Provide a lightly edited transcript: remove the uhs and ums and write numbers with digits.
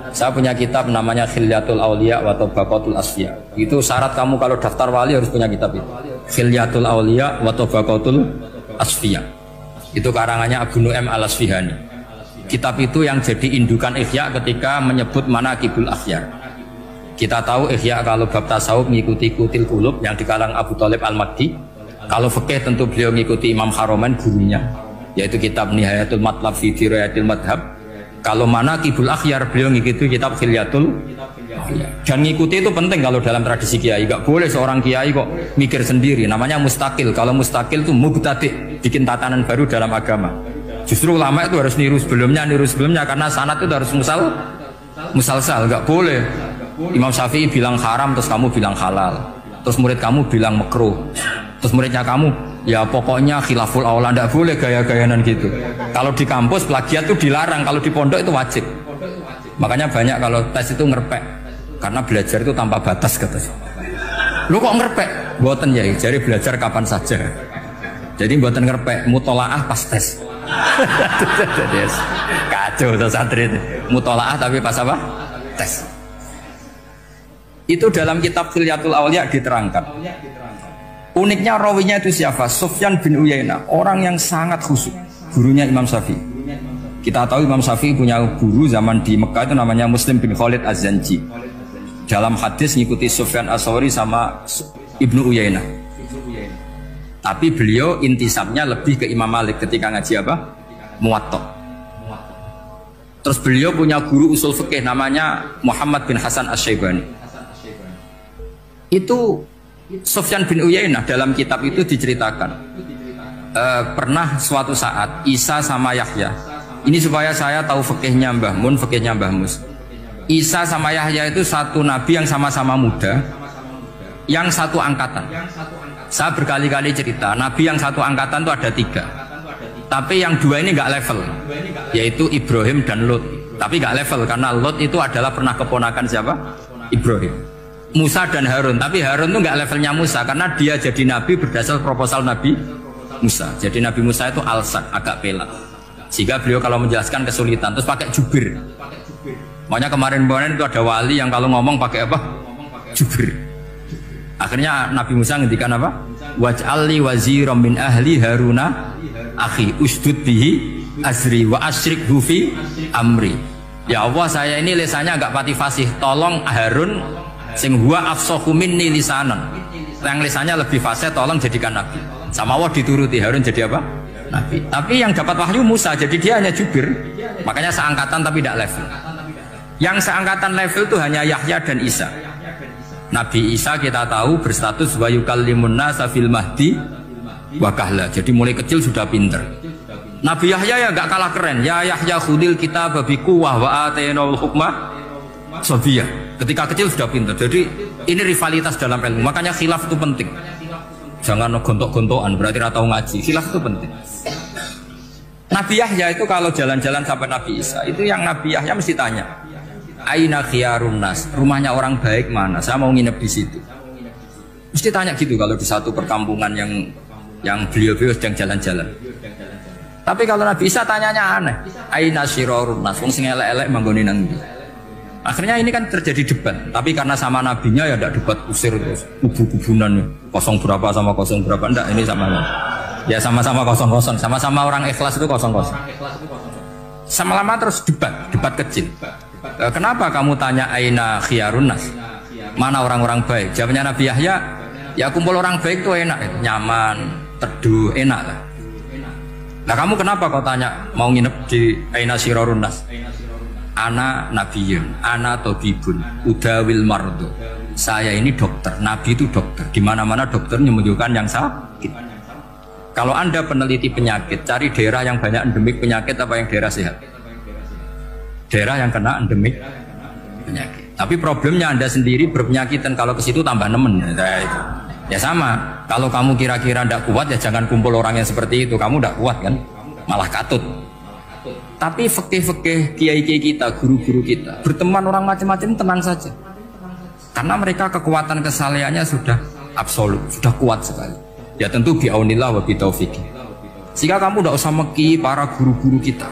Saya punya kitab namanya Khilyatul Auliya wa Tabaqatul Asfiya. Itu syarat kamu kalau daftar wali harus punya kitab itu. Khilyatul Auliya wa Tabaqatul Asfiya. Itu karangannya Abu Nu'aim Al-Asfihani. Kitab itu yang jadi indukan Ihya ketika menyebut manaqibul akhyar. Kita tahu Ihya kalau bab tasawuf mengikuti Kutil Qulub yang dikalang Abu Thalib Al-Makdi. Kalau fikih tentu beliau mengikuti Imam Haromen gurunya, yaitu kitab Nihayatul Matlab fi Dirayatil Madhab. Kalau manaqibul akhyar beliau mengikuti kitab Khilyatul Auliya. Dan ngikuti itu penting kalau dalam tradisi kiai. Gak boleh seorang kiai kok mikir sendiri, namanya mustakil. Kalau mustakil itu mubtadi', bikin tatanan baru dalam agama. Justru ulama itu harus niru sebelumnya karena sanad itu harus musalsal. Gak boleh Imam Syafi'i bilang haram terus kamu bilang halal, terus murid kamu bilang makruh, terus muridnya kamu ya pokoknya khilaful aula. Ndak boleh gaya-gayanan gitu. Kalau di kampus plagiat itu dilarang, kalau di pondok itu wajib. Makanya banyak kalau tes itu ngerpek, karena belajar itu tanpa batas katanya. Lu kok ngerpek? Mboten ya, jadi belajar kapan saja. Jadi mboten ngerpek, mutolaah pas tes. Kacau tuh santri itu. Mutolaah tapi pas apa? Tes. Itu dalam kitab Khilyatul Auliya diterangkan. Uniknya rawinya itu siapa? Sufyan bin Uyainah, orang yang sangat khusyuk, gurunya Imam Syafi'i. Kita tahu Imam Syafi'i punya guru zaman di Mekah itu namanya Muslim bin Khalid Az-Zanji. Dalam hadis ngikuti Sufyan As-Sawri sama Ibnu Uyainah. Tapi beliau intisabnya lebih ke Imam Malik ketika ngaji apa? Muwatta. Terus beliau punya guru usul fikih namanya Muhammad bin Hasan Asy-Syaibani. Itu Sufyan bin Uyainah dalam kitab itu diceritakan pernah suatu saat Isa sama Yahya, ini supaya saya tahu fikihnya Mbah Mun, fikihnya Mbah Mus. Isa sama Yahya itu satu nabi yang sama-sama muda, yang satu angkatan. Saya berkali-kali cerita, nabi yang satu angkatan itu ada 3, tapi yang 2 ini nggak level, yaitu Ibrahim dan Lut. Tapi nggak level karena Lut itu adalah pernah keponakan siapa? Ibrahim. Musa dan Harun, tapi Harun itu nggak levelnya Musa karena dia jadi nabi berdasar proposal Nabi Musa. Jadi Nabi Musa itu alsak, agak pelat, sehingga beliau kalau menjelaskan kesulitan, terus pakai jubir. Makanya kemarin-kemarin itu ada wali yang kalau ngomong pakai apa? Jubir. Akhirnya Nabi Musa ngendikan apa? Waj'alli waziran min ahli Haruna akhi usdud bihi azri wa asyrikhu fi amri. Ya Allah, saya ini lisannya agak pati fasih, tolong Harun sing huwa afsahu minni lisanan, yang lisannya lebih fasih tolong jadikan nabi. Sama Allah dituruti, Harun jadi apa? Nabi. Tapi yang dapat wahyu Musa, jadi dia hanya jubir. Makanya seangkatan tapi tidak level. Yang seangkatan level itu hanya Yahya dan Isa. Nabi Isa kita tahu berstatus wa yukallimun nasa fil mahdi wa kahla. Jadi mulai kecil sudah pinter. Nabi Yahya ya gak kalah keren. Ya Yahya khudil kitab bi quwwah wa atainal hukma sabiyah. Ketika kecil sudah pintar. Jadi ini rivalitas dalam ilmu. Makanya khilaf itu penting. Jangan gontok-gontokan berarti ratau ngaji. Khilaf itu penting. Nabi Yahya itu kalau jalan-jalan sampai Nabi Isa, itu yang Nabi Yahya mesti tanya, aina khiyarun nas, rumahnya orang baik mana? Saya mau nginep di situ. Mesti tanya gitu kalau di satu perkampungan yang beliau-beliau sedang jalan-jalan. Tapi kalau Nabi Isa tanyanya aneh, aina syirarun nas, wong sing elek-elek manggone nang ndi? Akhirnya ini kan terjadi debat, tapi karena sama nabinya ya tidak debat usir terus kubu-kubunan, kosong berapa sama kosong berapa, enggak, ini sama ya sama-sama kosong-kosong, sama-sama orang ikhlas itu kosong-kosong. Sama lama terus debat kecil. Kenapa kamu tanya aina khiyarun nas? Mana orang-orang baik? Jawabnya Nabi Yahya, ya kumpul orang baik itu enak, nyaman, teduh, enak lah. Nah kamu kenapa kau tanya mau nginep di aina syirarun nas? Ana nabiyun, ana tabibun, udawil mardo. Saya ini dokter, nabi itu dokter. Di mana-mana dokter menyembuhkan yang sakit. Kalau Anda peneliti penyakit, cari daerah yang banyak endemik penyakit apa yang daerah sehat? Daerah yang kena endemik penyakit. Tapi problemnya Anda sendiri berpenyakit dan kalau ke situ tambah nemen. Ya sama. Kalau kamu kira-kira tidak kuat ya jangan kumpul orang yang seperti itu. Kamu tidak kuat kan? Malah katut. Tapi fikih-fikih kiai-kiai kita, guru-guru kita, berteman orang macam-macam tenang saja. Karena mereka kekuatan kesalehannya sudah absolut, sudah kuat sekali. Ya tentu bi'aunillah wa bitaufiqih. Sehingga kamu tidak usah meki para guru-guru kita.